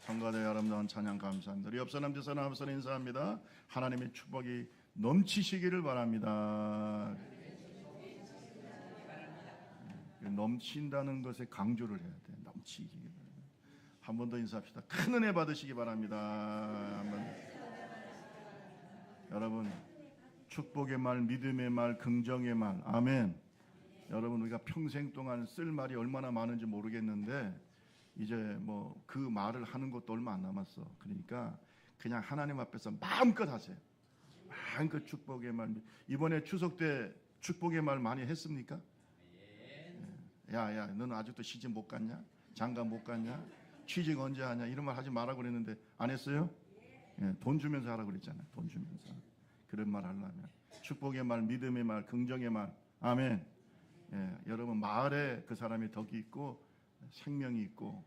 성가대 아름다운 찬양 감사합니다. 우리 옆 사람 뒷 사람 앞서 인사합니다. 하나님의 축복이 넘치시기를 바랍니다. 넘친다는 것에 강조를 해야 돼. 넘치기를 바랍니다. 한 번 더 인사합시다. 큰 은혜 받으시기 바랍니다. 여러분, 축복의 말, 믿음의 말, 긍정의 말, 아멘. 여러분, 우리가 평생 동안 쓸 말이 얼마나 많은지 모르겠는데 이제 뭐 그 말을 하는 것도 얼마 안 남았어. 그러니까 그냥 하나님 앞에서 마음껏 하세요. 마음껏 축복의 말. 이번에 추석 때 축복의 말 많이 했습니까? 야야, 너는 아직도 시집 못 갔냐? 장가 못 갔냐? 취직 언제 하냐? 이런 말 하지 말라고 그랬는데 안 했어요? 돈 주면서 하라고 그랬잖아요. 돈 주면서. 그런 말 하려면 축복의 말, 믿음의 말, 긍정의 말, 아멘. 여러분, 말에 그 사람의 덕이 있고 생명이 있고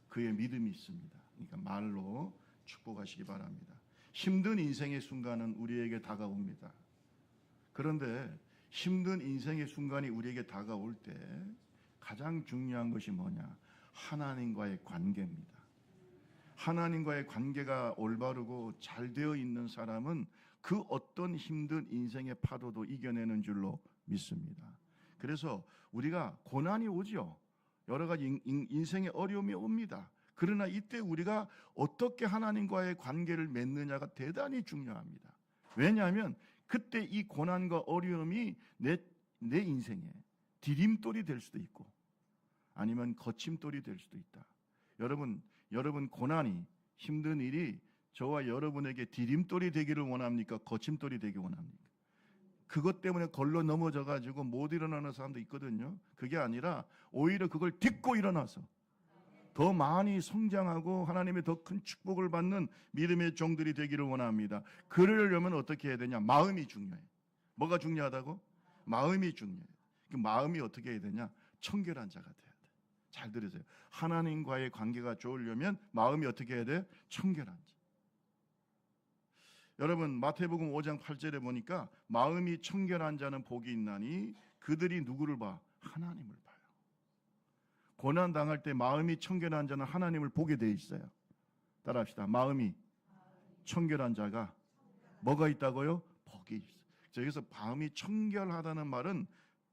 그의 믿음이 있습니다. 그러니까 말로 축복하시기 바랍니다. 힘든 인생의 순간은 우리에게 다가옵니다. 그런데 힘든 인생의 순간이 우리에게 다가올 때 가장 중요한 것이 뭐냐? 하나님과의 관계입니다. 하나님과의 관계가 올바르고 잘 되어 있는 사람은 그 어떤 힘든 인생의 파도도 이겨내는 줄로 믿습니다. 그래서 우리가 고난이 오죠. 여러 가지 인생의 어려움이 옵니다. 그러나 이때 우리가 어떻게 하나님과의 관계를 맺느냐가 대단히 중요합니다. 왜냐하면 그때 이 고난과 어려움이 내 인생에 디딤돌이 될 수도 있고 아니면 거침돌이 될 수도 있다. 여러분 고난이, 힘든 일이 저와 여러분에게 디딤돌이 되기를 원합니까? 거침돌이 되기 원합니까? 그것 때문에 걸러 넘어져 가지고 못 일어나는 사람도 있거든요. 그게 아니라 오히려 그걸 딛고 일어나서 더 많이 성장하고 하나님의 더 큰 축복을 받는 믿음의 종들이 되기를 원합니다. 그러려면 어떻게 해야 되냐? 마음이 중요해. 뭐가 중요하다고? 마음이 중요해. 그 마음이 어떻게 해야 되냐? 청결한 자가 돼야 돼. 잘 들으세요. 하나님과의 관계가 좋으려면 마음이 어떻게 해야 돼? 청결한 자. 여러분, 마태복음 5장 8절에 보니까 마음이 청결한 자는 복이 있나니 그들이 누구를 봐? 하나님을 봐요. 고난 당할 때 마음이 청결한 자는 하나님을 보게 돼 있어요. 따라합시다. 마음이 청결한 자가 뭐가 있다고요? 복이 있어요. 여기서 마음이 청결하다는 말은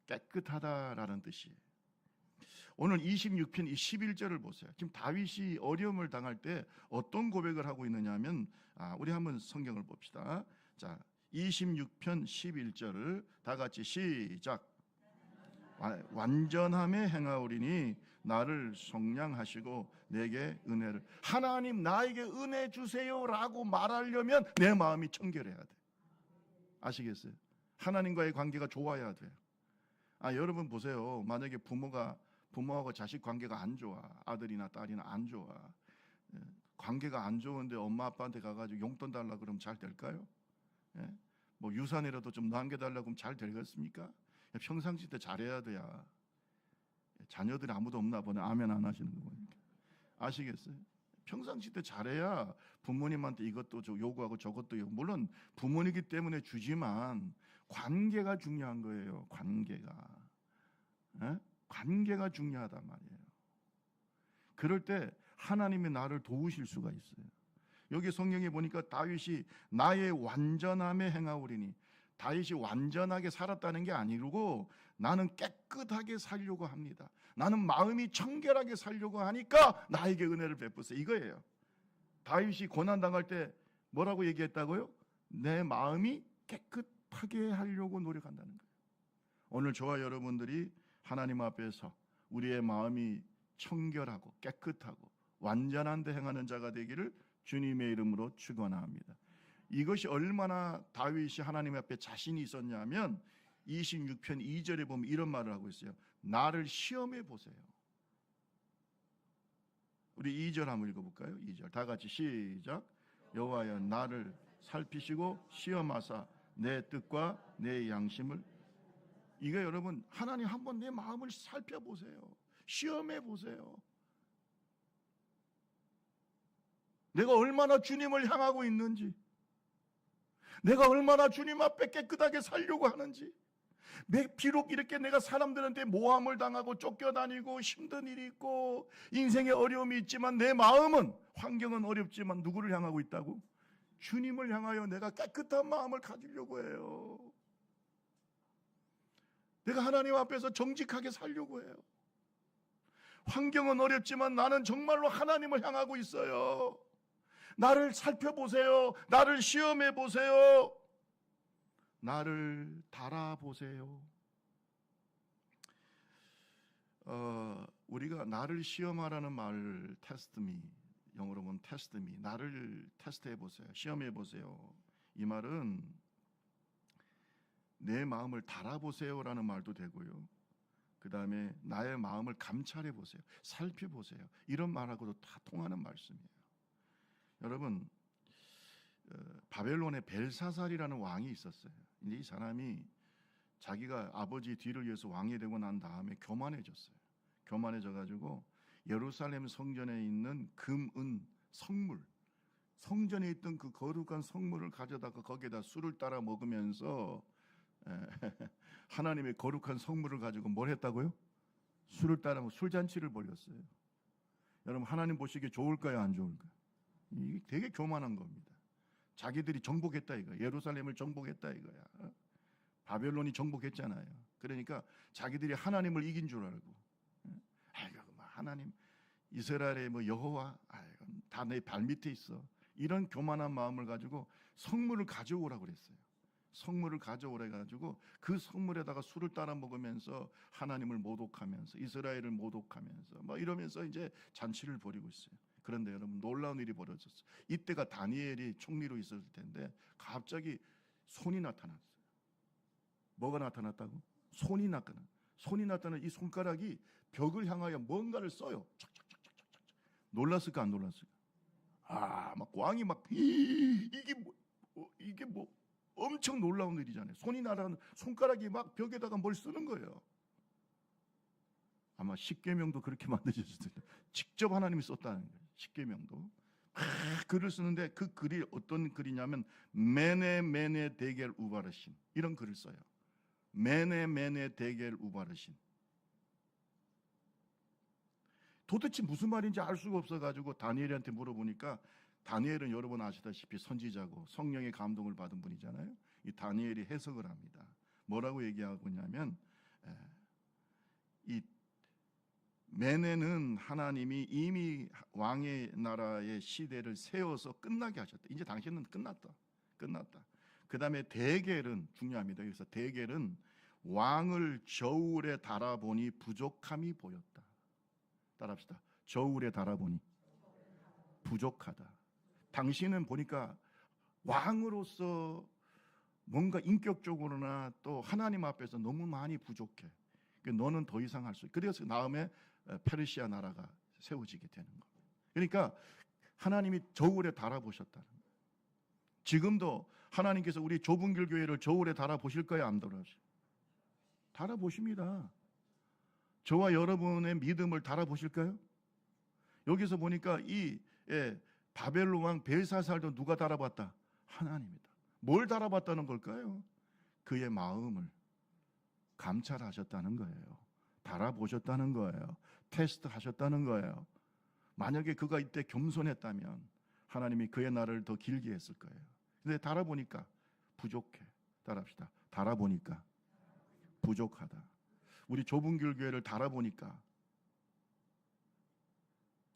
깨끗하다라는 뜻이에요. 오늘 26편 11절을 보세요. 지금 다윗이 어려움을 당할 때 어떤 고백을 하고 있느냐 하면 우리 한번 성경을 봅시다. 자, 26편 11절을 다 같이 시작. 완전함에 행하오리니 나를 속량하시고 내게 은혜를. 하나님 나에게 은혜 주세요라고 말하려면 내 마음이 청결해야 돼. 아시겠어요? 하나님과의 관계가 좋아야 돼요. 여러분 보세요. 만약에 부모하고 자식 관계가 안 좋아. 아들이나 딸이나 안 좋아. 관계가 안 좋은데 엄마 아빠한테 가가지고 용돈 달라 그러면 잘 될까요? 뭐 유산이라도 좀 남겨달라고 하면 잘 되겠습니까? 평상시 때 잘해야 돼야. 자녀들이 아무도 없나 보네. 아멘 안 하시는 거 보니까. 아시겠어요? 평상시 때 잘해야 부모님한테 이것도 요구하고 저것도 요구. 물론 부모이기 때문에 주지만 관계가 중요한 거예요. 관계가. 관계가 중요하단 말이에요. 그럴 때 하나님이 나를 도우실 수가 있어요. 여기 성경에 보니까 다윗이 나의 완전함에 행하오리니, 다윗이 완전하게 살았다는 게 아니고 나는 깨끗하게 살려고 합니다. 나는 마음이 청결하게 살려고 하니까 나에게 은혜를 베푸세요. 이거예요. 다윗이 고난당할 때 뭐라고 얘기했다고요? 내 마음이 깨끗하게 하려고 노력한다는 거예요. 오늘 저와 여러분들이 하나님 앞에서 우리의 마음이 청결하고 깨끗하고 완전한 데 행하는 자가 되기를 주님의 이름으로 축원합니다. 이것이 얼마나 다윗이 하나님 앞에 자신이 있었냐면 26편 2절에 보면 이런 말을 하고 있어요. 나를 시험해 보세요. 우리 2절 한번 읽어볼까요? 2절 다 같이 시작. 여호와여 나를 살피시고 시험하사 내 뜻과 내 양심을. 이게 여러분, 하나님 한번 내 마음을 살펴보세요. 시험해 보세요. 내가 얼마나 주님을 향하고 있는지, 내가 얼마나 주님 앞에 깨끗하게 살려고 하는지, 비록 이렇게 내가 사람들한테 모함을 당하고 쫓겨다니고 힘든 일이 있고 인생에 어려움이 있지만 내 마음은, 환경은 어렵지만 누구를 향하고 있다고? 주님을 향하여 내가 깨끗한 마음을 가지려고 해요. 내가 하나님 앞에서 정직하게 살려고 해요. 환경은 어렵지만 나는 정말로 하나님을 향하고 있어요. 나를 살펴보세요. 나를 시험해 보세요. 나를 달아보세요. 우리가 나를 시험하라는 말, 테스트미, 영어로 보면 테스트미, 나를 테스트해 보세요. 시험해 보세요. 이 말은 내 마음을 달아보세요라는 말도 되고요. 그 다음에 나의 마음을 감찰해 보세요. 살펴보세요. 이런 말하고도 다 통하는 말씀이에요. 여러분, 바벨론에 벨사살이라는 왕이 있었어요. 근데 이 사람이 자기가 아버지 뒤를 이어서 왕이 되고 난 다음에 교만해졌어요. 교만해져가지고 예루살렘 성전에 있는 금, 은, 성물, 성전에 있던 그 거룩한 성물을 가져다가 거기에다 술을 따라 먹으면서 하나님의 거룩한 성물을 가지고 뭘 했다고요? 술을 따라 먹고 술잔치를 벌였어요. 여러분, 하나님 보시기에 좋을까요, 안 좋을까요? 이게 되게 교만한 겁니다. 자기들이 정복했다 이거야. 예루살렘을 정복했다 이거야. 바벨론이 정복했잖아요. 그러니까 자기들이 하나님을 이긴 줄 알고, 아이고 하나님, 이스라엘의 뭐 여호와, 아이고 다 내 발밑에 있어. 이런 교만한 마음을 가지고 성물을 가져오라고 그랬어요. 성물을 가져오래 가지고 그 성물에다가 술을 따라 먹으면서 하나님을 모독하면서 이스라엘을 모독하면서 뭐 이러면서 이제 잔치를 벌이고 있어요. 그런데 여러분, 놀라운 일이 벌어졌어요. 이때가 다니엘이 총리로 있었을 텐데 갑자기 손이 나타났어요. 뭐가 나타났다고? 손이 나타나. 손이 나타나. 이 손가락이 벽을 향하여 뭔가를 써요. 착착착착착착. 놀랐을까 안 놀랐을까? 막 왕이 막 이게 뭐 엄청 놀라운 일이잖아요. 손이 날아가는, 손가락이 막 벽에다가 뭘 쓰는 거예요. 아마 십계명도 그렇게 만드셨을 텐데 직접 하나님이 썼다는 거예요. 십계명도 글을 쓰는데 그 글이 어떤 글이냐면 메네 데겔 우바르신, 이런 글을 써요. 메네 데겔 우바르신. 도대체 무슨 말인지 알 수가 없어가지고 다니엘한테 물어보니까, 다니엘은 여러분 아시다시피 선지자고 성령의 감동을 받은 분이잖아요. 이 다니엘이 해석을 합니다. 뭐라고 얘기하고 있냐면, 이 메네는 하나님이 이미 왕의 나라의 시대를 세워서 끝나게 하셨다. 이제 당신은 끝났다. 그 다음에 데겔은 중요합니다. 여기서 데겔은 왕을 저울에 달아보니 부족함이 보였다. 따라합시다. 저울에 달아보니 부족하다. 당신은 보니까 왕으로서 뭔가 인격적으로나 또 하나님 앞에서 너무 많이 부족해. 너는 더 이상 할 수 없어. 그래서 다음에 페르시아 나라가 세워지게 되는 겁니다. 그러니까 하나님이 저울에 달아보셨다는 거예요. 지금도 하나님께서 우리 좁은 길 교회를 저울에 달아보실까요? 안 달아보실까요? 달아보십니다. 저와 여러분의 믿음을 달아보실까요? 여기서 보니까 이 바벨론 왕 벨사살도 누가 달아봤다? 하나님이다. 뭘 달아봤다는 걸까요? 그의 마음을 감찰하셨다는 거예요. 달아보셨다는 거예요. 테스트하셨다는 거예요. 만약에 그가 이때 겸손했다면 하나님이 그의 날을 더 길게 했을 거예요. 근데 달아보니까 부족해. 따라합시다. 달아보니까 부족하다. 우리 좁은 길 교회를 달아보니까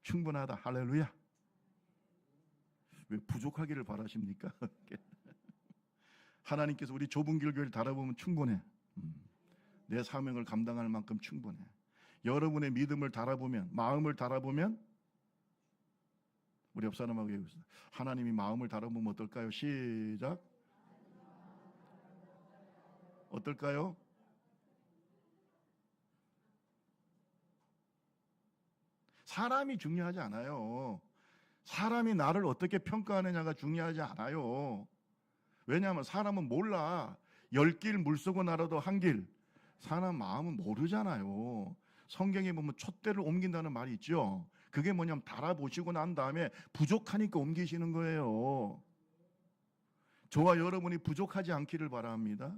충분하다. 할렐루야. 왜 부족하기를 바라십니까? 하나님께서 우리 좁은 길 교회를 달아보면 충분해. 내 사명을 감당할 만큼 충분해. 여러분의 믿음을 달아보면, 마음을 달아보면, 우리 옆 사람하고 얘기했습니다. 하나님이 마음을 달아보면 어떨까요? 시작. 어떨까요? 사람이 중요하지 않아요. 사람이 나를 어떻게 평가하느냐가 중요하지 않아요. 왜냐하면 사람은 몰라. 10길 물속은 알아도 한 길. 사람 마음은 모르잖아요. 성경에 보면 촛대를 옮긴다는 말이 있죠. 그게 뭐냐면 달아보시고 난 다음에 부족하니까 옮기시는 거예요. 저와 여러분이 부족하지 않기를 바랍니다.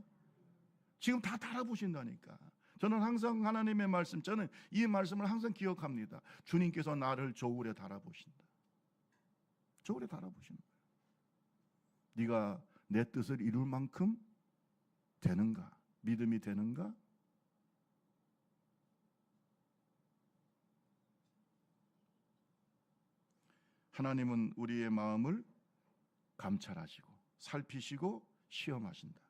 지금 다 달아보신다니까. 저는 항상 하나님의 말씀, 저는 이 말씀을 항상 기억합니다. 주님께서 나를 저울에 달아보신다. 저울에 달아보시는 거예요. 네가 내 뜻을 이룰 만큼 되는가? 믿음이 되는가? 하나님은 우리의 마음을 감찰하시고 살피시고 시험하신다.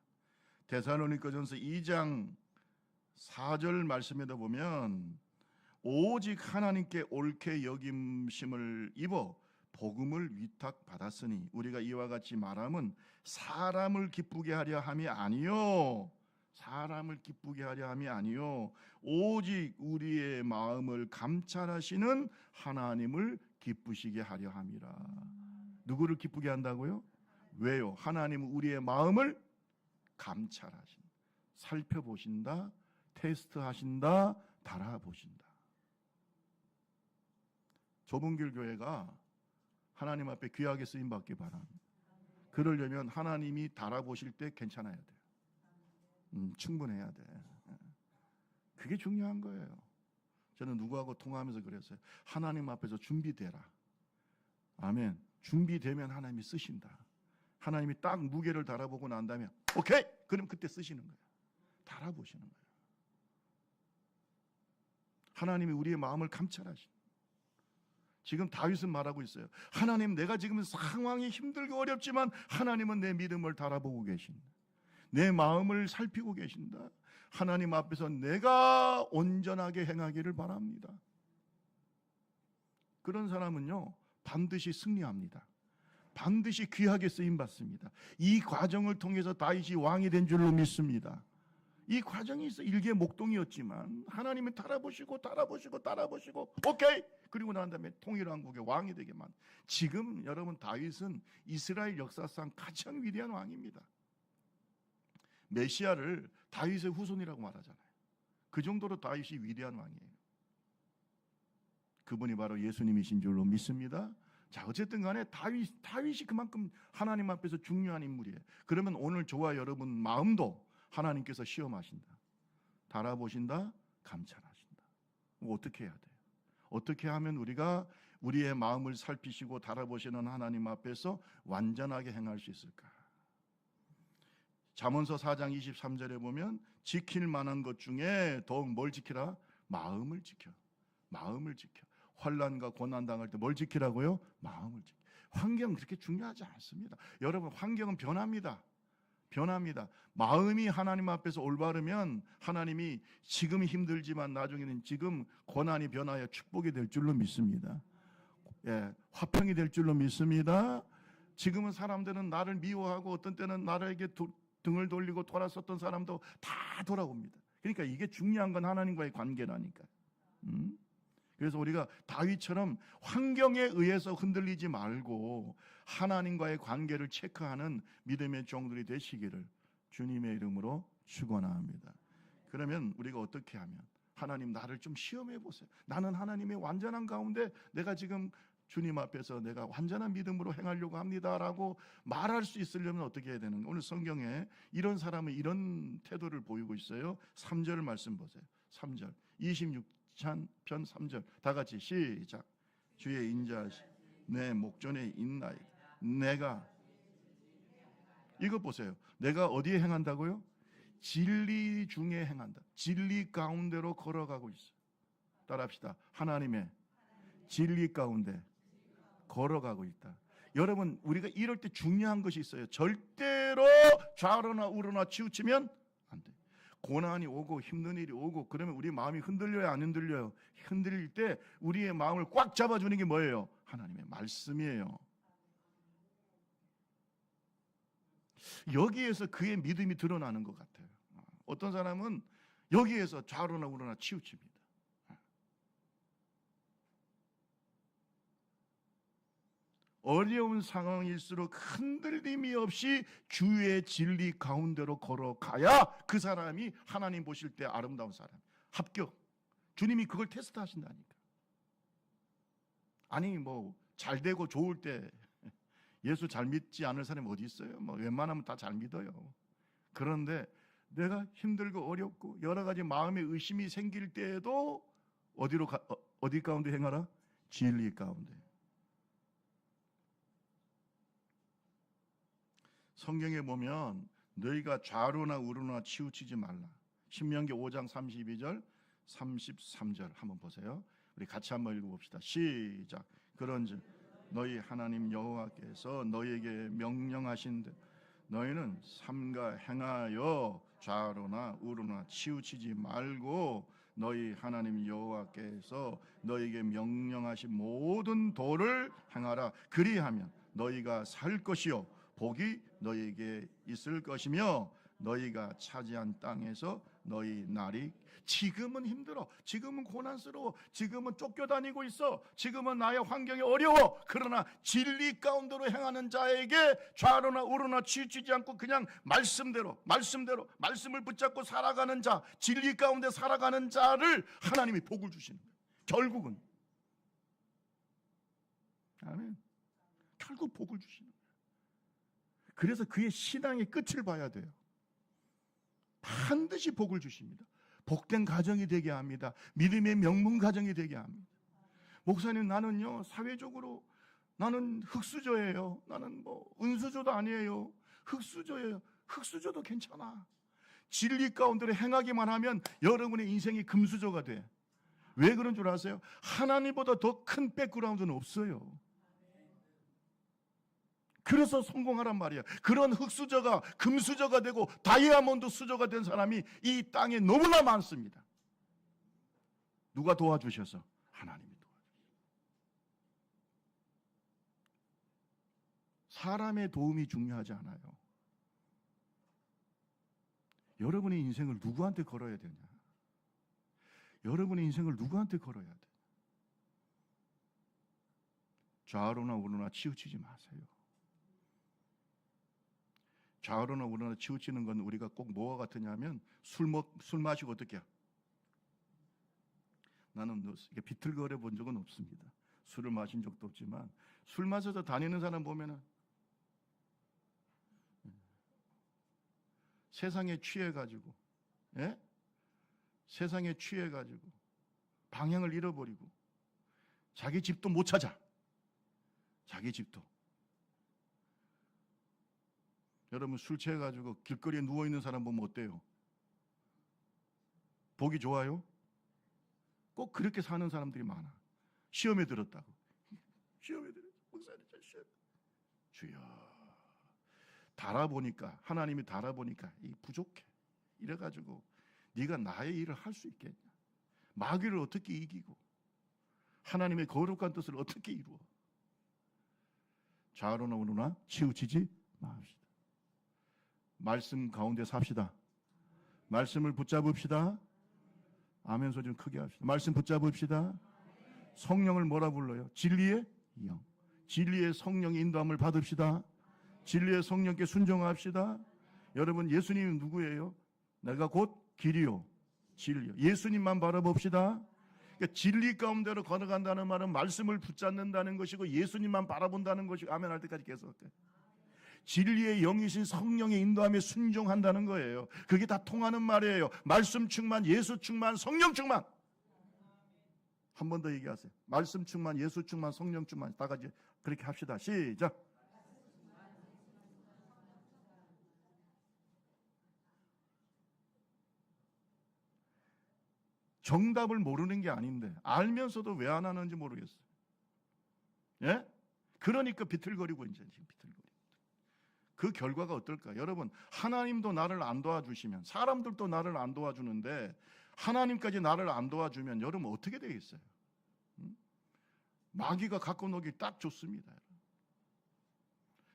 데살로니가전서 2장 4절 말씀에도 보면 오직 하나님께 옳게 여김심을 입어 복음을 위탁받았으니 우리가 이와 같이 말함은 사람을 기쁘게 하려 함이 아니요, 사람을 기쁘게 하려 함이 아니요, 오직 우리의 마음을 감찰하시는 하나님을 기쁘시게 하려 함이라. 누구를 기쁘게 한다고요? 왜요? 하나님은 우리의 마음을 감찰하신다, 살펴보신다, 테스트하신다, 달아보신다. 좁은 길 교회가 하나님 앞에 귀하게 쓰임 받기 바랍니다. 그러려면 하나님이 달아보실 때 괜찮아야 돼요. 충분해야 돼. 그게 중요한 거예요. 저는 누구하고 통화하면서 그랬어요. 하나님 앞에서 준비되라. 아멘. 준비되면 하나님이 쓰신다. 하나님이 딱 무게를 달아보고 난 다음에 오케이! 그럼 그때 쓰시는 거예요. 달아보시는 거예요. 하나님이 우리의 마음을 감찰하신. 지금 다윗은 말하고 있어요. 하나님, 내가 지금 상황이 힘들고 어렵지만 하나님은 내 믿음을 달아보고 계신다. 내 마음을 살피고 계신다. 하나님 앞에서 내가 온전하게 행하기를 바랍니다. 그런 사람은요, 반드시 승리합니다. 반드시 귀하게 쓰임받습니다. 이 과정을 통해서 다윗이 왕이 된 줄로 믿습니다. 이 과정이 있어 일개 목동이었지만 하나님이 달아보시고 오케이! 그리고 난 다음에 통일왕국의 왕이 되게 만. 지금 여러분, 다윗은 이스라엘 역사상 가장 위대한 왕입니다. 메시아를 다윗의 후손이라고 말하잖아요. 그 정도로 다윗이 위대한 왕이에요. 그분이 바로 예수님이신 줄로 믿습니다. 자, 어쨌든 간에 다윗이 그만큼 하나님 앞에서 중요한 인물이에요. 그러면 오늘 저와 여러분 마음도 하나님께서 시험하신다, 달아보신다, 감찰하신다. 어떻게 해야 돼요? 어떻게 하면 우리가 우리의 마음을 살피시고 달아보시는 하나님 앞에서 완전하게 행할 수 있을까? 잠언서 4장 23절에 보면 지킬 만한 것 중에 더욱 뭘 지키라? 마음을 지켜. 마음을 지켜. 환난과 고난 당할 때 뭘 지키라고요? 마음을 지켜. 환경은 그렇게 중요하지 않습니다. 여러분, 환경은 변합니다. 변합니다. 마음이 하나님 앞에서 올바르면 하나님이 지금 힘들지만 나중에는 지금 고난이 변하여 축복이 될 줄로 믿습니다. 예, 화평이 될 줄로 믿습니다. 지금은 사람들은 나를 미워하고 어떤 때는 나에게 등을 돌리고 돌아섰던 사람도 다 돌아옵니다. 그러니까 이게 중요한 건 하나님과의 관계라니까. 그래서 우리가 다윗처럼 환경에 의해서 흔들리지 말고 하나님과의 관계를 체크하는 믿음의 종들이 되시기를 주님의 이름으로 축원합니다. 그러면 우리가 어떻게 하면, 하나님, 나를 좀 시험해 보세요. 나는 하나님의 완전한 가운데 내가 지금 주님 앞에서 내가 완전한 믿음으로 행하려고 합니다라고 말할 수 있으려면 어떻게 해야 되는가? 오늘 성경에 이런 사람은 이런 태도를 보이고 있어요. 3절 말씀 보세요. 3절 26편 3절 다 같이 시작. 주의 인자하시 내 목전에 있나이다. 내가, 이거 보세요. 내가 어디에 행한다고요? 진리 중에 행한다. 진리 가운데로 걸어가고 있어. 따라합시다. 하나님의 진리 가운데 걸어가고 있다. 여러분, 우리가 이럴 때 중요한 것이 있어요. 절대로 좌로나 우로나 치우치면 안 돼. 고난이 오고 힘든 일이 오고 그러면 우리 마음이 흔들려요, 안 흔들려요? 흔들릴 때 우리의 마음을 꽉 잡아주는 게 뭐예요? 하나님의 말씀이에요. 여기에서 그의 믿음이 드러나는 것 같아요. 어떤 사람은 여기에서 좌로나 우로나 치우칩니다. 어려운 상황일수록 흔들림이 없이 주의 진리 가운데로 걸어가야 그 사람이 하나님 보실 때 아름다운 사람, 합격. 주님이 그걸 테스트하신다니까. 아니 뭐 잘 되고 좋을 때 예수 잘 믿지 않을 사람이 어디 있어요? 뭐 웬만하면 다 잘 믿어요. 그런데 내가 힘들고 어렵고 여러 가지 마음의 의심이 생길 때에도 어디 가운데 행하라? 진리 가운데. 성경에 보면 너희가 좌로나 우로나 치우치지 말라. 신명기 5장 32절 33절 한번 보세요. 우리 같이 한번 읽어봅시다. 시작. 그런즉 너희 하나님 여호와께서 너희에게 명령하신 대로 너희는 삼가 행하여 좌로나 우로나 치우치지 말고 너희 하나님 여호와께서 너희에게 명령하신 모든 도를 행하라. 그리하면 너희가 살 것이요 복이 너희에게 있을 것이며 너희가 차지한 땅에서 너희 날이 지금은 힘들어, 지금은 고난스러워, 지금은 쫓겨다니고 있어, 지금은 나의 환경이 어려워. 그러나 진리 가운데로 행하는 자에게 좌로나 우로나 치우치지 않고 그냥 말씀대로 말씀을 붙잡고 살아가는 자, 진리 가운데 살아가는 자를 하나님이 복을 주시는 거예요. 결국은 아멘. 결국 복을 주시는 거예요. 그래서 그의 신앙의 끝을 봐야 돼요. 반드시 복을 주십니다. 복된 가정이 되게 합니다. 믿음의 명문 가정이 되게 합니다. 목사님, 나는요 사회적으로 나는 흙수저예요. 나는 은수저도 아니에요. 흙수저예요. 흙수저도 괜찮아. 진리 가운데로 행하기만 하면 여러분의 인생이 금수저가 돼. 왜 그런 줄 아세요? 하나님보다 더 큰 백그라운드는 없어요. 그래서 성공하란 말이야. 그런 흙수저가 금수저가 되고 다이아몬드 수저가 된 사람이 이 땅에 너무나 많습니다. 누가 도와주셔서? 하나님이 도와주셔서. 사람의 도움이 중요하지 않아요. 여러분의 인생을 누구한테 걸어야 되냐? 여러분의 인생을 누구한테 걸어야 돼? 좌로나 우로나 치우치지 마세요. 좌로나 우로나 치우치는 건 우리가 꼭 뭐와 같으냐면 술 마시고 어떻게 해요? 나는 이게 비틀거려 본 적은 없습니다. 술을 마신 적도 없지만 술 마셔서 다니는 사람 보면은 세상에 취해가지고, 예? 세상에 취해가지고 방향을 잃어버리고 자기 집도 못 찾아. 자기 집도. 여러분 술 취해가지고 길거리에 누워있는 사람 보면 어때요? 보기 좋아요? 꼭 그렇게 사는 사람들이 많아. 시험에 들었다고. 시험에 들었어. 목사님 저 시험. 주여. 달아보니까 하나님이 달아보니까 이 부족해. 이래가지고 네가 나의 일을 할 수 있겠냐? 마귀를 어떻게 이기고 하나님의 거룩한 뜻을 어떻게 이루어? 좌로나 우로나 치우치지 마십시다. 말씀 가운데 삽시다. 말씀을 붙잡읍시다. 아멘 소리 좀 크게 합시다. 말씀 붙잡읍시다. 성령을 뭐라 불러요? 진리의 영. 진리의 성령의 인도함을 받읍시다. 진리의 성령께 순종합시다. 여러분 예수님은 누구예요? 내가 곧 길이요 진리요. 예수님만 바라봅시다. 그러니까 진리 가운데로 걸어간다는 말은 말씀을 붙잡는다는 것이고 예수님만 바라본다는 것이고 아멘 할 때까지 계속 할게요. 진리의 영이신 성령의 인도함에 순종한다는 거예요. 그게 다 통하는 말이에요. 말씀 충만, 예수 충만, 성령 충만. 한 번 더 얘기하세요. 말씀 충만, 예수 충만, 성령 충만. 다 같이 그렇게 합시다. 시작. 정답을 모르는 게 아닌데 알면서도 왜 안 하는지 모르겠어요. 예? 그러니까 비틀거리고 이제 지금 비틀거리고. 그 결과가 어떨까? 여러분, 하나님도 나를 안 도와주시면 사람들도 나를 안 도와주는데 하나님까지 나를 안 도와주면 여러분 어떻게 되겠어요? 마귀가 갖고 노기 딱 좋습니다.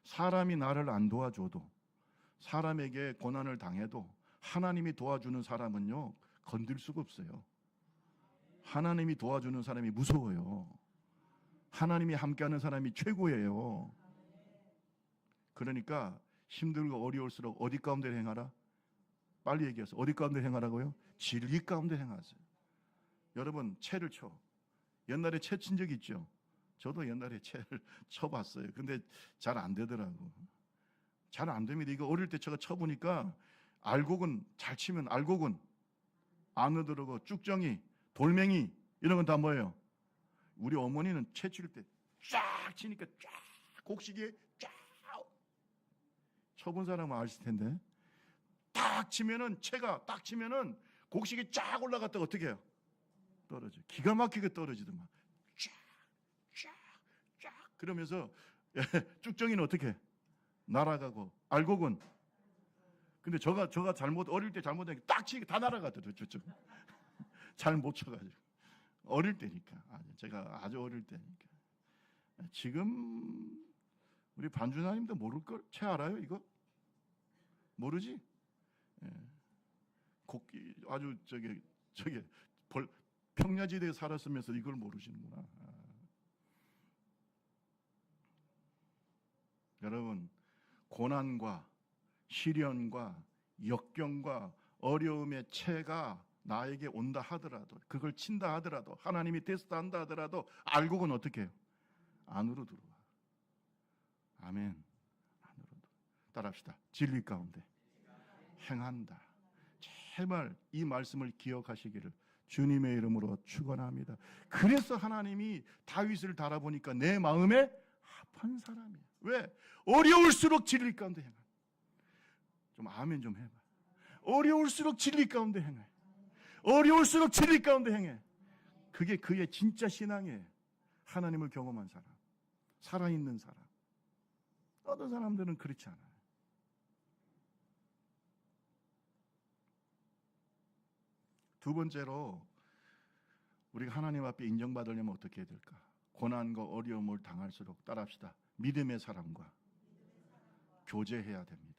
사람이 나를 안 도와줘도 사람에게 고난을 당해도 하나님이 도와주는 사람은요 건들 수가 없어요. 하나님이 도와주는 사람이 무서워요. 하나님이 함께하는 사람이 최고예요. 그러니까 힘들고 어려울수록 어디 가운데 행하라? 빨리 얘기하세요. 어디 가운데 행하라고요? 진리 가운데 행하세요. 여러분 채를 쳐. 옛날에 채 친 적 있죠? 저도 옛날에 채를 쳐봤어요. 근데 잘 안 되더라고. 잘 안 됩니다. 이거 어릴 때 제가 쳐보니까 알곡은 잘 치면 알곡은 안으로 들어오고 쭉정이, 돌멩이 이런 건 다 뭐예요? 우리 어머니는 채 칠 때 쫙 치니까 쫙 곡식이 쫙 쳐본 사람은 아실 텐데 딱 치면은 채가 딱 치면은 곡식이 쫙 올라갔다가 어떻게 해요? 떨어져. 기가 막히게 떨어지더만. 쫙 그러면서 쭉정이는 어떻게 해? 날아가고 알곡은 근데 저가 잘못 어릴 때 잘못한 게 딱 치기 다 날아가더라고요. 저쪽 잘 못 쳐가지고 어릴 때니까 제가 아주 어릴 때니까 지금 우리 반주사님도 모를 걸? 채 알아요 이거? 모르지? 예. 곡기 아주 저게 평야지대에 살았으면서 이걸 모르시는구나. 여러분 고난과 시련과 역경과 어려움의 채가 나에게 온다 하더라도 그걸 친다 하더라도 하나님이 테스트 한다 하더라도 알곡은 어떻게 해요? 안으로 들어와. 아멘. 안으로 들어와. 따라합시다. 진리 가운데 행한다. 제발 이 말씀을 기억하시기를 주님의 이름으로 축원합니다. 그래서 하나님이 다윗을 달아보니까 내 마음에 합한 사람이야. 왜? 어려울수록 진리 가운데 행한. 좀 아멘 좀 해봐. 어려울수록 진리 가운데 행해. 어려울수록 진리 가운데 행해. 그게 그의 진짜 신앙이에요. 하나님을 경험한 사람, 살아있는 사람. 어떤 사람들은 그렇지 않아요. 두 번째로 우리가 하나님 앞에 인정받으려면 어떻게 해야 될까? 고난과 어려움을 당할수록 따라합시다. 믿음의 사람과 교제해야 됩니다.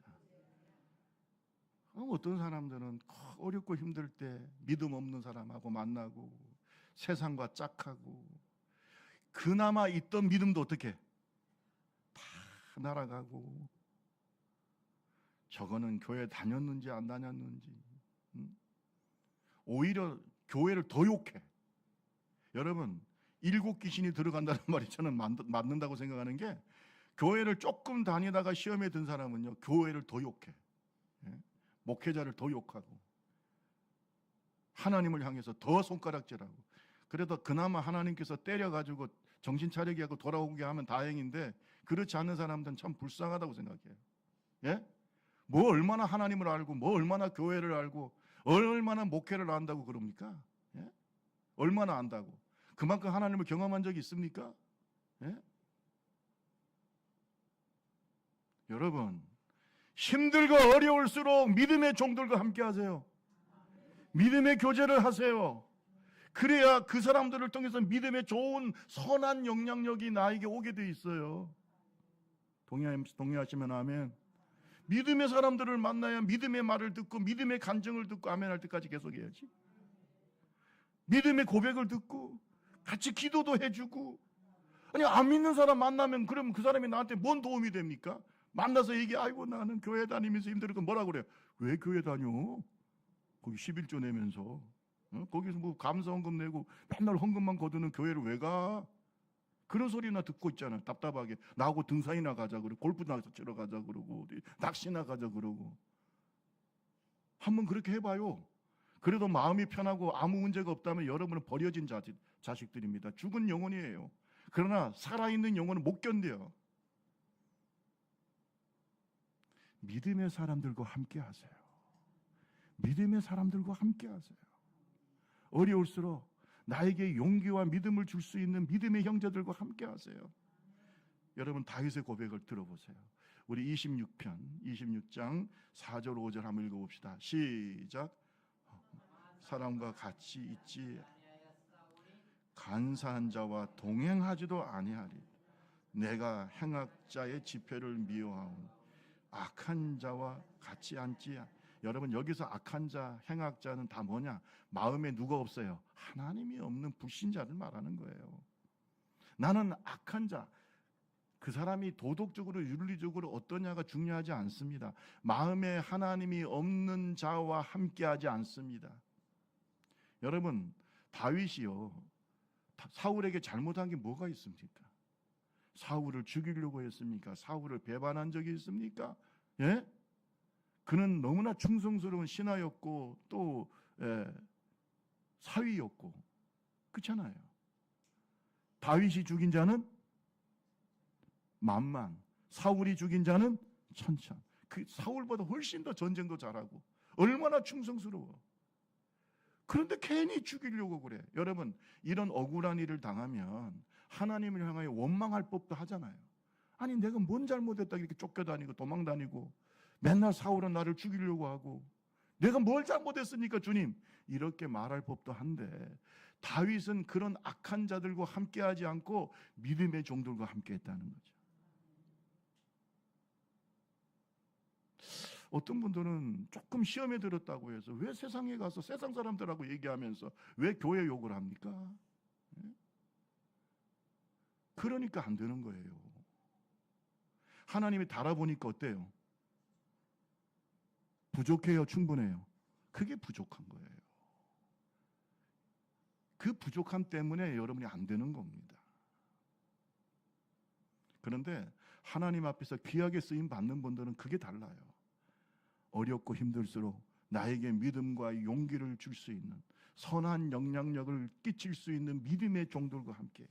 어떤 사람들은 어렵고 힘들 때 믿음 없는 사람하고 만나고 세상과 짝하고 그나마 있던 믿음도 어떻게 다 날아가고 저거는 교회 다녔는지 안 다녔는지 오히려 교회를 더 욕해. 여러분 일곱 귀신이 들어간다는 말이 저는 맞는다고 생각하는 게 교회를 조금 다니다가 시험에 든 사람은요 교회를 더 욕해. 목회자를 더 욕하고 하나님을 향해서 더 손가락질하고 그래도 그나마 하나님께서 때려가지고 정신 차리게 하고 돌아오게 하면 다행인데 그렇지 않은 사람들은 참 불쌍하다고 생각해요. 예? 뭐 얼마나 하나님을 알고 뭐 얼마나 교회를 알고 얼마나 목회를 안다고 그럽니까? 예? 얼마나 안다고 그만큼 하나님을 경험한 적이 있습니까? 예? 여러분 힘들고 어려울수록 믿음의 종들과 함께 하세요. 믿음의 교제를 하세요. 그래야 그 사람들을 통해서 믿음의 좋은 선한 영향력이 나에게 오게 돼 있어요. 동의하시면 아멘. 믿음의 사람들을 만나야 믿음의 말을 듣고 믿음의 간증을 듣고 아멘 할 때까지 계속 해야지. 믿음의 고백을 듣고 같이 기도도 해주고 아니 안 믿는 사람 만나면 그럼 그 사람이 나한테 뭔 도움이 됩니까? 만나서 아이고 나는 교회 다니면서 힘들고 뭐라고 그래요? 왜 교회 다녀? 거기 11조 내면서 거기서 뭐 감사헌금 내고 맨날 헌금만 거두는 교회를 왜 가? 그런 소리나 듣고 있잖아. 답답하게 나하고 등산이나 가자 그러고 골프나 치러 가자 그러고 낚시나 가자 그러고 한번 그렇게 해봐요. 그래도 마음이 편하고 아무 문제가 없다면 여러분은 버려진 자식들입니다. 죽은 영혼이에요. 그러나 살아있는 영혼은 못 견뎌요. 믿음의 사람들과 함께 하세요. 믿음의 사람들과 함께 하세요. 어려울수록 나에게 용기와 믿음을 줄 수 있는 믿음의 형제들과 함께 하세요. 여러분 다윗의 고백을 들어보세요. 우리 26장 4절 5절 한번 읽어봅시다. 시작. 사람과 같이 있지 간사한 자와 동행하지도 아니하리. 내가 행악자의 지폐를 미워하오니 악한 자와 같이 앉지. 여러분 여기서 악한 자, 행악자는 다 뭐냐? 마음에 누가 없어요? 하나님이 없는 불신자를 말하는 거예요. 나는 악한 자, 그 사람이 도덕적으로 윤리적으로 어떠냐가 중요하지 않습니다. 마음에 하나님이 없는 자와 함께하지 않습니다. 여러분 다윗이요 사울에게 잘못한 게 뭐가 있습니까? 사울을 죽이려고 했습니까? 사울을 배반한 적이 있습니까? 예? 그는 너무나 충성스러운 신하였고 또 사위였고, 그렇잖아요. 다윗이 죽인 자는 만만, 사울이 죽인 자는 천천. 그 사울보다 훨씬 더 전쟁도 잘하고 얼마나 충성스러워. 그런데 괜히 죽이려고 그래. 여러분, 이런 억울한 일을 당하면 하나님을 향하여 원망할 법도 하잖아요. 아니, 내가 뭔 잘못했다 이렇게 쫓겨다니고 도망다니고 맨날 사울은 나를 죽이려고 하고 내가 뭘 잘못했습니까 주님? 이렇게 말할 법도 한데, 다윗은 그런 악한 자들과 함께하지 않고 믿음의 종들과 함께했다는 거죠. 어떤 분들은 조금 시험에 들었다고 해서 왜 세상에 가서 세상 사람들하고 얘기하면서 왜 교회 욕을 합니까? 그러니까 안 되는 거예요. 하나님이 달아보니까 어때요? 부족해요? 충분해요? 그게 부족한 거예요. 그 부족함 때문에 여러분이 안 되는 겁니다. 그런데 하나님 앞에서 귀하게 쓰임 받는 분들은 그게 달라요. 어렵고 힘들수록 나에게 믿음과 용기를 줄 수 있는, 선한 영향력을 끼칠 수 있는 믿음의 종들과 함께.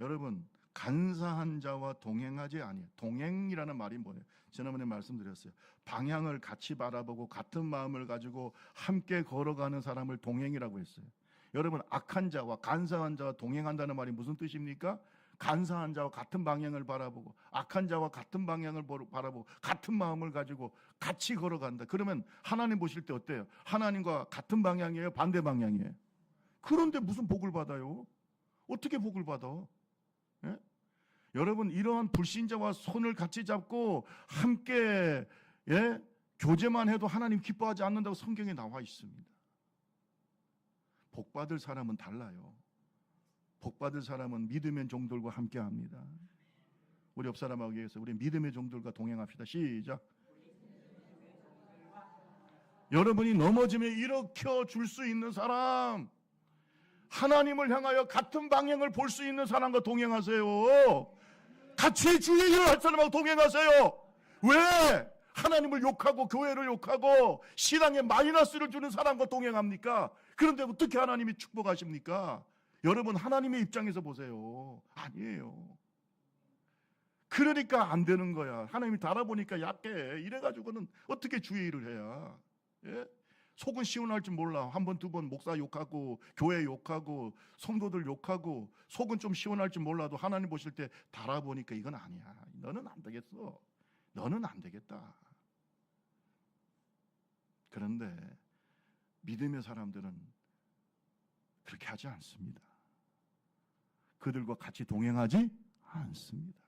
여러분, 간사한 자와 동행하지 아니에요. 동행이라는 말이 뭐예요? 지난번에 말씀드렸어요. 방향을 같이 바라보고 같은 마음을 가지고 함께 걸어가는 사람을 동행이라고 했어요. 여러분, 악한 자와 간사한 자와 동행한다는 말이 무슨 뜻입니까? 간사한 자와 같은 방향을 바라보고 악한 자와 같은 방향을 바라보고 같은 마음을 가지고 같이 걸어간다. 그러면 하나님 보실 때 어때요? 하나님과 같은 방향이에요? 반대 방향이에요? 그런데 무슨 복을 받아요? 어떻게 복을 받아? 예? 여러분, 이러한 불신자와 손을 같이 잡고 함께 교제만 해도 하나님 기뻐하지 않는다고 성경에 나와 있습니다. 복받을 사람은 달라요. 복받을 사람은 믿음의 종들과 함께합니다. 우리 옆 사람하고 얘기해서 우리 믿음의 종들과 동행합시다. 시작. 여러분이 넘어지면 일으켜 줄 수 있는 사람, 하나님을 향하여 같은 방향을 볼 수 있는 사람과 동행하세요. 같이 주의 일을 할 사람하고 동행하세요. 왜? 하나님을 욕하고 교회를 욕하고 신앙에 마이너스를 주는 사람과 동행합니까? 그런데 어떻게 하나님이 축복하십니까? 여러분, 하나님의 입장에서 보세요. 아니에요. 그러니까 안 되는 거야. 하나님이 달아보니까 약해. 이래가지고는 어떻게 주의 일을 해야? 예? 속은 시원할 줄 몰라. 한 번, 두 번 목사 욕하고 교회 욕하고 성도들 욕하고 속은 좀 시원할 줄 몰라도 하나님 보실 때 달아보니까 이건 아니야. 너는 안 되겠어. 너는 안 되겠다. 그런데 믿음의 사람들은 그렇게 하지 않습니다. 그들과 같이 동행하지 않습니다.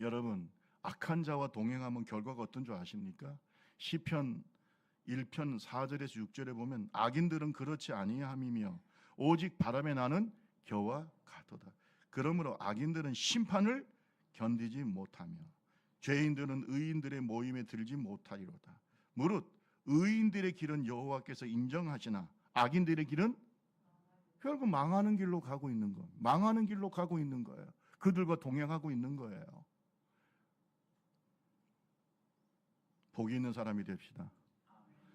여러분, 악한 자와 동행하면 결과가 어떤 줄 아십니까? 시편 1편 4절에서 6절에 보면 악인들은 그렇지 아니함이며 오직 바람에 나는 겨와 같도다. 그러므로 악인들은 심판을 견디지 못하며 죄인들은 의인들의 모임에 들지 못하리로다. 무릇 의인들의 길은 여호와께서 인정하시나 악인들의 길은 결국 망하는 길로 가고 있는 거. 망하는 길로 가고 있는 거예요. 그들과 동행하고 있는 거예요. 복이 있는 사람이 됩시다.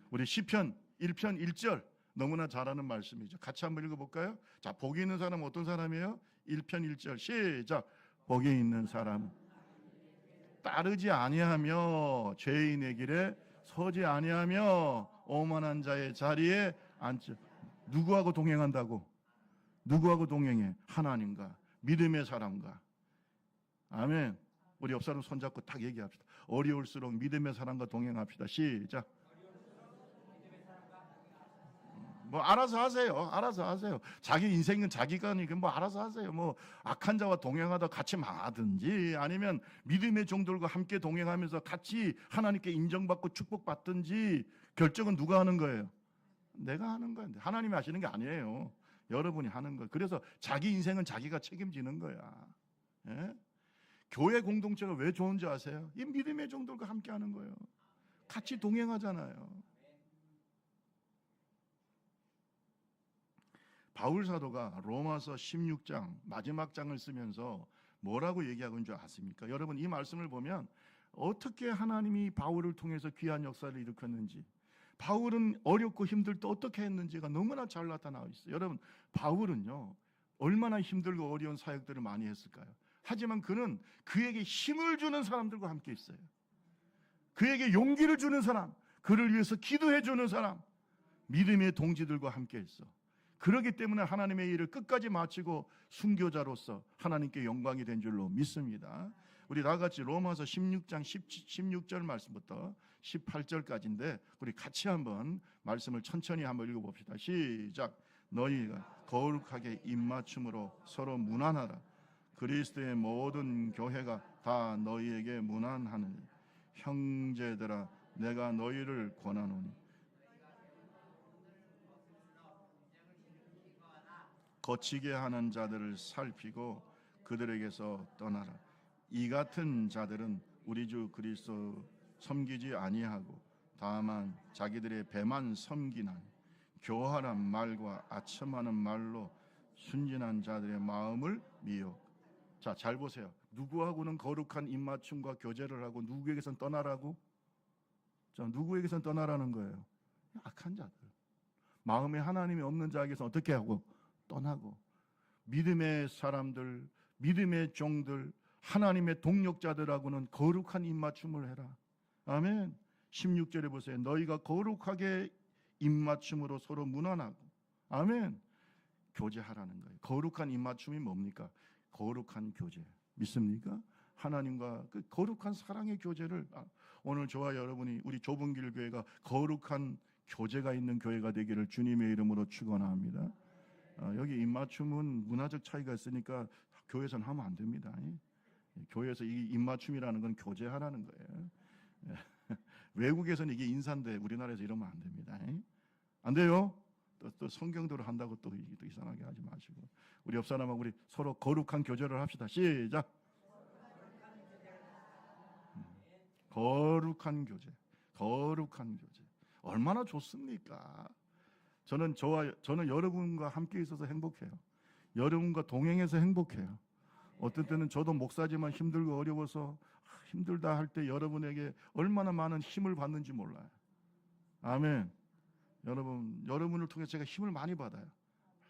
우리 시편 1편 1절 너무나 잘 아는 말씀이죠. 같이 한번 읽어볼까요? 자, 복이 있는 사람은 어떤 사람이에요? 1편 1절 시작. 복이 있는 사람 따르지 아니하며 죄인의 길에 서지 아니하며 오만한 자의 자리에 앉지. 누구하고 동행한다고? 누구하고 동행해? 하나님과 믿음의 사람과. 아멘. 우리 옆 사람 손잡고 딱 얘기합시다. 어려울수록 믿음의 사람과 동행합시다. 시작. 뭐 알아서 하세요. 알아서 하세요. 자기 인생은 자기가 뭐 알아서 하세요. 뭐 악한 자와 동행하다 같이 망하든지 아니면 믿음의 종들과 함께 동행하면서 같이 하나님께 인정받고 축복받든지 결정은 누가 하는 거예요? 내가 하는 거예요. 하나님이 하시는 게 아니에요. 여러분이 하는 거예요. 그래서 자기 인생은 자기가 책임지는 거야. 예? 교회 공동체가 왜 좋은지 아세요? 이 믿음의 종들과 함께 하는 거예요. 같이 동행하잖아요. 바울 사도가 로마서 16장 마지막 장을 쓰면서 뭐라고 얘기하고 있는 줄 아십니까? 여러분, 이 말씀을 보면 어떻게 하나님이 바울을 통해서 귀한 역사를 일으켰는지, 바울은 어렵고 힘들 때 어떻게 했는지가 너무나 잘 나타나고 있어요. 여러분, 바울은요 얼마나 힘들고 어려운 사역들을 많이 했을까요? 하지만 그는 그에게 힘을 주는 사람들과 함께 있어요. 그에게 용기를 주는 사람, 그를 위해서 기도해 주는 사람, 믿음의 동지들과 함께 했어. 그렇기 때문에 하나님의 일을 끝까지 마치고 순교자로서 하나님께 영광이 된 줄로 믿습니다. 우리 다 같이 로마서 16장 16절 말씀부터 18절까지인데 우리 같이 한번 말씀을 천천히 한번 읽어봅시다. 시작. 너희가 거룩하게 입맞춤으로 서로 문안하라. 그리스도의 모든 교회가 다 너희에게 문안하느니 형제들아 내가 너희를 권하노니 거치게 하는 자들을 살피고 그들에게서 떠나라. 이 같은 자들은 우리 주 그리스도 섬기지 아니하고 다만 자기들의 배만 섬기나니 교활한 말과 아첨하는 말로 순진한 자들의 마음을 미혹. 자, 잘 보세요. 누구하고는 거룩한 입맞춤과 교제를 하고 누구에게선 떠나라고? 자, 누구에게선 떠나라는 거예요? 악한 자들. 마음에 하나님이 없는 자에게서 어떻게 하고? 떠나고. 믿음의 사람들, 믿음의 종들, 하나님의 동력자들하고는 거룩한 입맞춤을 해라. 아멘. 16절에 보세요. 너희가 거룩하게 입맞춤으로 서로 문안하고. 아멘. 교제하라는 거예요. 거룩한 입맞춤이 뭡니까? 거룩한 교제. 믿습니까? 하나님과 그 거룩한 사랑의 교제를 오늘 저와 여러분이 우리 좁은 길 교회가 거룩한 교제가 있는 교회가 되기를 주님의 이름으로 축원합니다. 여기 입맞춤은 문화적 차이가 있으니까 교회에서는 하면 안 됩니다. 교회에서 이 입맞춤이라는 건 교제하라는 거예요. 외국에서는 이게 인사인데 우리나라에서 이러면 안 됩니다. 안 돼요. 또 성경대로 한다고 또 이상하게 하지 마시고 우리 옆 사람하고 우리 서로 거룩한 교제를 합시다. 시작. 거룩한 교제, 거룩한 교제 얼마나 좋습니까? 저는 여러분과 함께 있어서 행복해요. 여러분과 동행해서 행복해요. 어떤 때는 저도 목사지만 힘들고 어려워서 힘들다 할 때 여러분에게 얼마나 많은 힘을 받는지 몰라요. 아멘. 여러분을 통해 제가 힘을 많이 받아요.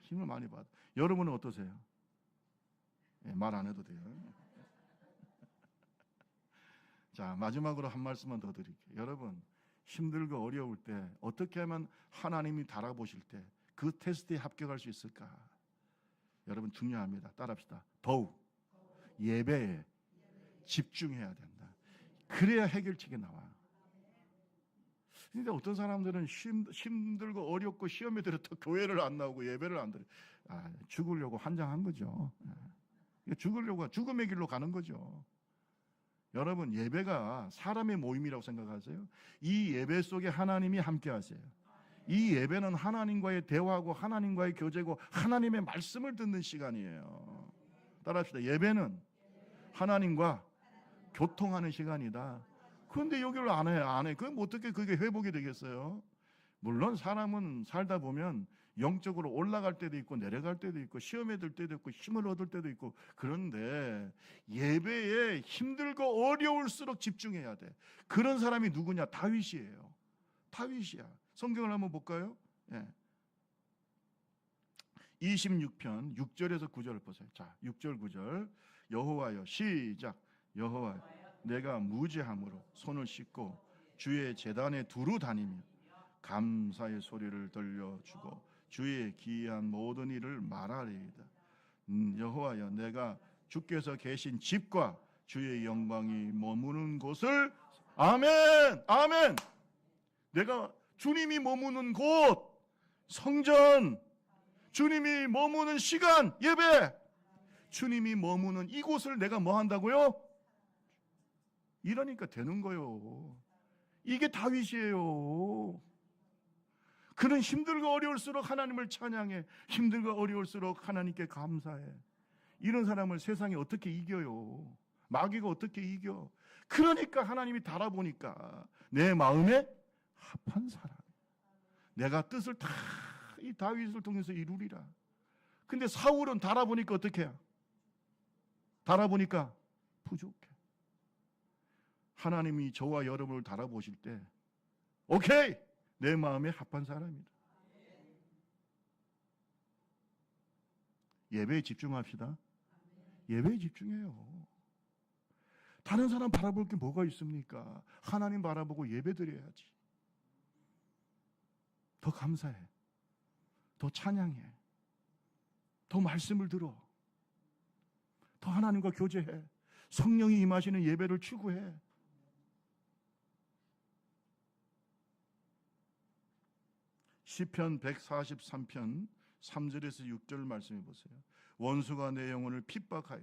힘을 많이 받아. 여러분은 어떠세요? 말 안 해도 돼요. 자, 마지막으로 한 말씀만 더 드릴게요. 여러분, 힘들고 어려울 때 어떻게 하면 하나님이 달아보실 때 그 테스트에 합격할 수 있을까? 여러분 중요합니다. 따라합시다. 더욱 예배에 집중해야 된다. 그래야 해결책이 나와. 근데 어떤 사람들은 힘들고 어렵고 시험에 들어도 교회를 안 나오고 예배를 안 드려. 죽으려고 환장한 거죠. 죽으려고 죽음의 길로 가는 거죠. 여러분, 예배가 사람의 모임이라고 생각하세요? 이 예배 속에 하나님이 함께 하세요. 이 예배는 하나님과의 대화고 하나님과의 교제고 하나님의 말씀을 듣는 시간이에요. 따라합시다. 예배는 하나님과 교통하는 시간이다. 그런데 여기를 안 해. 그럼 어떻게 그게 회복이 되겠어요? 물론 사람은 살다 보면 영적으로 올라갈 때도 있고 내려갈 때도 있고 시험에 들 때도 있고 힘을 얻을 때도 있고 그런데 예배에 힘들고 어려울수록 집중해야 돼. 그런 사람이 누구냐? 다윗이에요. 다윗이야. 성경을 한번 볼까요? 26편 6절에서 9절을 보세요. 자, 6절 9절. 여호와여 시작. 여호와 내가 무죄함으로 손을 씻고 주의 제단에 두루 다니며 감사의 소리를 들려주고 주의 기이한 모든 일을 말하리이다. 여호와여 내가 주께서 계신 집과 주의 영광이 머무는 곳을 아멘 아멘. 내가 주님이 머무는 곳 성전, 주님이 머무는 시간 예배, 주님이 머무는 이곳을 내가 뭐 한다고요? 이러니까 되는 거요. 이게 다윗이에요. 그는 힘들고 어려울수록 하나님을 찬양해. 힘들고 어려울수록 하나님께 감사해. 이런 사람을 세상에 어떻게 이겨요? 마귀가 어떻게 이겨? 그러니까 하나님이 달아보니까 내 마음에 합한 사람, 내가 뜻을 다 이 다윗을 통해서 이루리라. 근데 사울은 달아보니까 어떻게 해요? 달아보니까 부족해. 하나님이 저와 여러분을 달아보실 때 오케이! 내 마음에 합한 사람이다. 예배에 집중합시다. 예배에 집중해요. 다른 사람 바라볼 게 뭐가 있습니까? 하나님 바라보고 예배 드려야지. 더 감사해. 더 찬양해. 더 말씀을 들어. 더 하나님과 교제해. 성령이 임하시는 예배를 추구해. 시편 143편 3절에서 6절 말씀해 보세요. 원수가 내 영혼을 핍박하여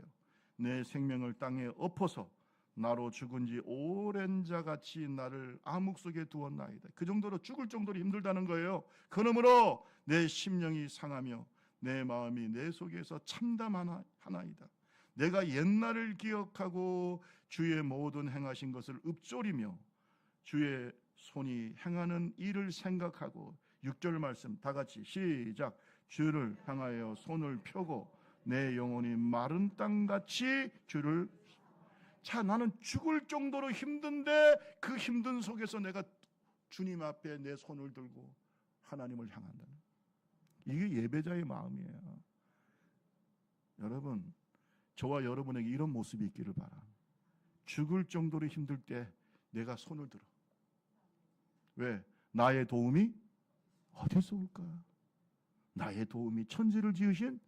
내 생명을 땅에 엎어서 나로 죽은 지 오랜 자같이 나를 암흑 속에 두었나이다. 그 정도로 죽을 정도로 힘들다는 거예요. 그러므로 내 심령이 상하며 내 마음이 내 속에서 참담하나이다. 내가 옛날을 기억하고 주의 모든 행하신 것을 읊조리며 주의 손이 행하는 일을 생각하고 6절 말씀 다 같이 시작. 주를 향하여 손을 펴고 내 영혼이 마른 땅같이 주를. 자, 나는 죽을 정도로 힘든데 그 힘든 속에서 내가 주님 앞에 내 손을 들고 하나님을 향한다는, 이게 예배자의 마음이에요. 여러분, 저와 여러분에게 이런 모습이 있기를 바랍니다. 죽을 정도로 힘들 때 내가 손을 들어. 왜? 나의 도움이 어디서 올까? 나의 도움이 천지를 지으신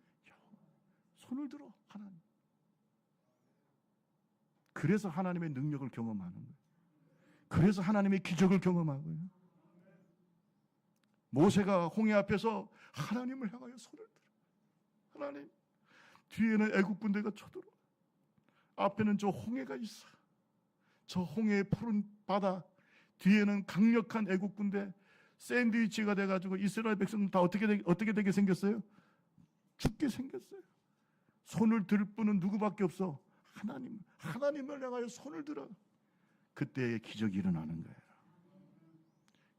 손을 들어. 하나님. 그래서 하나님의 능력을 경험하는 거예요. 그래서 하나님의 기적을 경험하고요. 모세가 홍해 앞에서 하나님을 향하여 손을 들어. 하나님, 뒤에는 애국 군대가 쳐들어. 앞에는 저 홍해가 있어. 저 홍해의 푸른 바다, 뒤에는 강력한 애국 군대. 샌드위치가 돼가지고 이스라엘 백성은 다 어떻게 되게 생겼어요? 죽게 생겼어요. 손을 들 분은 누구밖에 없어? 하나님을 향하여 손을 들어. 그때 기적이 일어나는 거예요.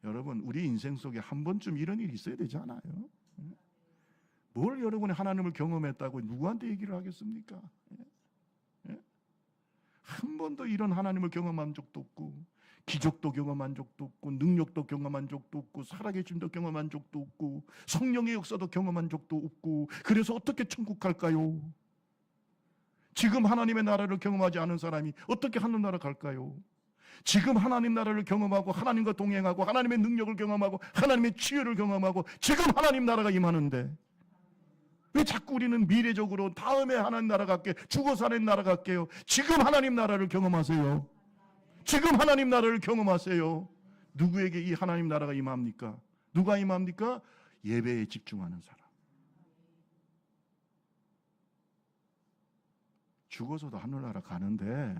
여러분, 우리 인생 속에 한 번쯤 이런 일이 있어야 되지 않아요? 뭘 여러분이 하나님을 경험했다고 누구한테 얘기를 하겠습니까? 한 번도 이런 하나님을 경험한 적도 없고, 기적도 경험한 적도 없고, 능력도 경험한 적도 없고, 살아계심도 경험한 적도 없고, 성령의 역사도 경험한 적도 없고, 그래서 어떻게 천국 갈까요? 지금 하나님의 나라를 경험하지 않은 사람이 어떻게 하늘나라 갈까요? 지금 하나님 나라를 경험하고 하나님과 동행하고 하나님의 능력을 경험하고 하나님의 치유를 경험하고 지금 하나님 나라가 임하는데 왜 자꾸 우리는 미래적으로 다음에 하나님 나라 갈게, 죽어서 하나님 나라 갈게요? 지금 하나님 나라를 경험하세요. 지금 하나님 나라를 경험하세요. 누구에게 이 하나님 나라가 임합니까? 누가 임합니까? 예배에 집중하는 사람. 죽어서도 하늘나라 가는데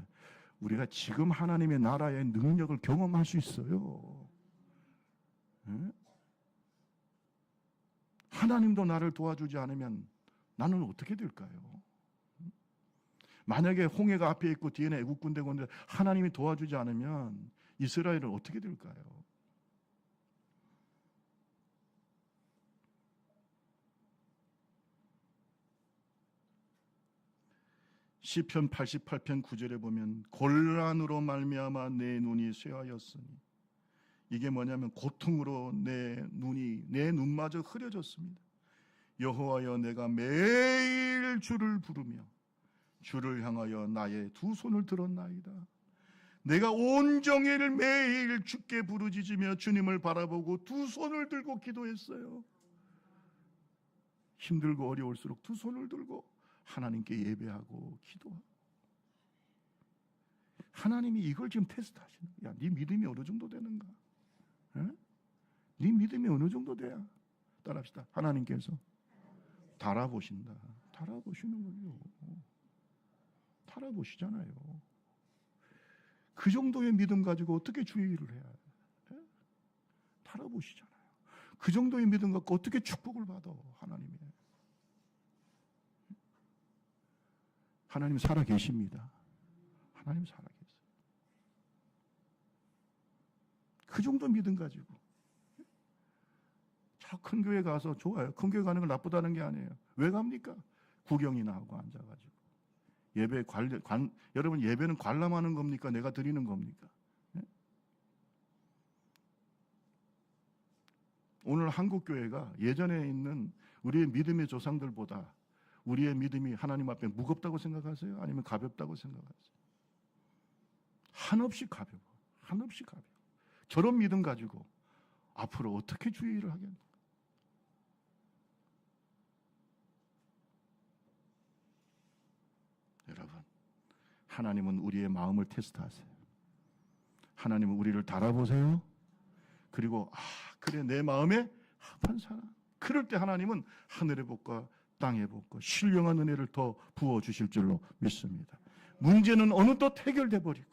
우리가 지금 하나님의 나라의 능력을 경험할 수 있어요. 네? 하나님도 나를 도와주지 않으면 나는 어떻게 될까요? 만약에 홍해가 앞에 있고 뒤에는 애국 군대가 오는데 하나님이 도와주지 않으면 이스라엘은 어떻게 될까요? 시편 88편 9절에 보면 곤란으로 말미암아 내 눈이 쇠하였으니, 이게 뭐냐면 고통으로 내 눈마저 흐려졌습니다. 여호와여, 내가 매일 주를 부르며 주를 향하여 나의 두 손을 들었나이다. 내가 온종일 매일 주께 부르짖으며 주님을 바라보고 두 손을 들고 기도했어요. 힘들고 어려울수록 두 손을 들고 하나님께 예배하고 기도하고. 하나님이 이걸 지금 테스트하시는 거야. 네 믿음이 어느 정도 되는가? 네 믿음이 어느 정도 돼야? 따라합시다. 하나님께서 달아보신다. 달아보시는 거예요. 달아보시잖아요. 그 정도의 믿음 가지고 어떻게 주의 일을 해야 해? 달아보시잖아요. 그 정도의 믿음 갖고 어떻게 축복을 받아? 하나님 살아계십니다. 하나님 살아계세요. 그 정도 믿음 가지고 큰 교회 가서 좋아요. 큰 교회 가는 건 나쁘다는 게 아니에요. 왜 갑니까? 구경이나 하고 앉아가지고. 여러분 예배는 관람하는 겁니까? 내가 드리는 겁니까? 네? 오늘 한국 교회가 예전에 있는 우리의 믿음의 조상들보다 우리의 믿음이 하나님 앞에 무겁다고 생각하세요? 아니면 가볍다고 생각하세요? 한없이 가벼워. 한없이 가벼워. 저런 믿음 가지고 앞으로 어떻게 주의를 하겠나? 여러분, 하나님은 우리의 마음을 테스트하세요. 하나님은 우리를 달아보세요. 그리고 그래 내 마음에 합한 사람. 그럴 때 하나님은 하늘의 복과 땅의 복과 신령한 은혜를 더 부어주실 줄로 믿습니다. 문제는 어느덧 해결돼 버리고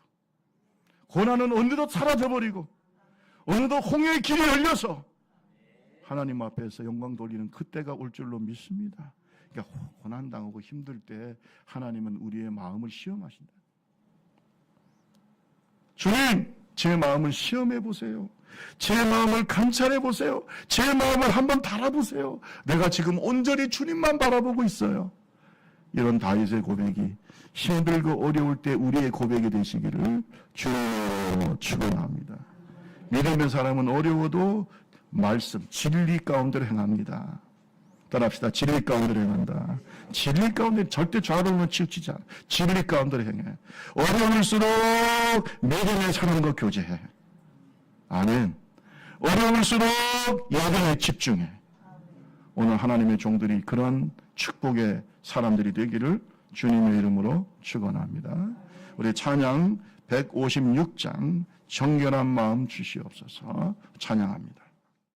고난은 어느덧 사라져 버리고 어느덧 홍해의 길이 열려서 하나님 앞에서 영광 돌리는 그때가 올 줄로 믿습니다. 그러니까 고난당하고 힘들 때 하나님은 우리의 마음을 시험하신다. 주님, 제 마음을 시험해 보세요. 제 마음을 감찰해 보세요. 제 마음을 한번 달아보세요. 내가 지금 온전히 주님만 바라보고 있어요. 이런 다윗의 고백이 힘들고 어려울 때 우리의 고백이 되시기를 주로 축원합니다. 믿음의 사람은 어려워도 말씀, 진리 가운데로 행합니다. 따라합시다. 진리 가운데로 행한다. 진리 가운데 절대 좌로는 치우치지 않아. 진리 가운데로 행해. 어려울수록 믿음의 사람과 교제해. 아멘. 어려울수록 예배에 집중해. 오늘 하나님의 종들이 그런 축복의 사람들이 되기를 주님의 이름으로 축원합니다. 우리 찬양 156장 정결한 마음 주시옵소서 찬양합니다.